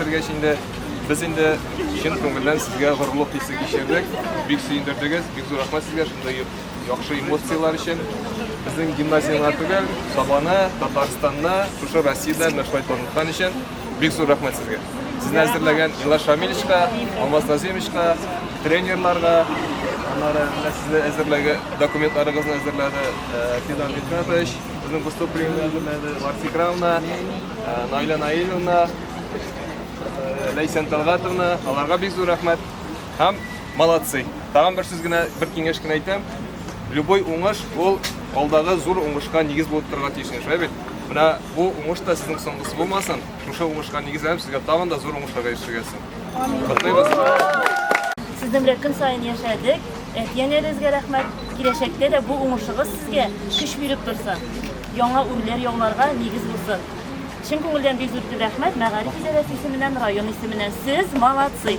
sizlerge şimdi biz indi şin көңілден sizge gururluk hissi geçirdik. Bik süyündürdünüz, bik zor rahmet sizge şunday yaxşı emosiyalar için. Bizim gimnaziyalar tugel, Sabana, Tataristan'da, şuşu Rossiyada meşgul tanıtkan için bik zor rahmet sizge. Sizni hazırlagan Ila Şamilichga, Almaz Nazimichga, trenerlarga, onlara sizni hazırlagan dokumentlarınızı hazırladı Fidan Mitmatovich, bizim выступление hazırladı Marsi Kravna, Naila Nailovna, Leysen Talgatovna, alarga bik zor rahmet. Ham молодцы. Tağın bir sizgine bir kengeş gine aytам. Любой уңыш ол алдағы зор уңышқа негіз болып тұрған тиісіне шайбет. Мына бұл уңыш та сіздің соңғысы болмасын. Шуша уңышқа негіз әлім сізге тағын да зор уңышқа жеткізсін. Құттықтай басын. Сіздің бір күн сайын yaşadık. Yenerinizге рахмет. Келешекте де бұл уңышығыз сізге күш беріп тұрсын. Яңа үрлер, яңаларға негіз болсын. Шын көңілден бек зор рахмет. Мәғариф идарәсе исеменнән, район исеменнән сіз молодцы.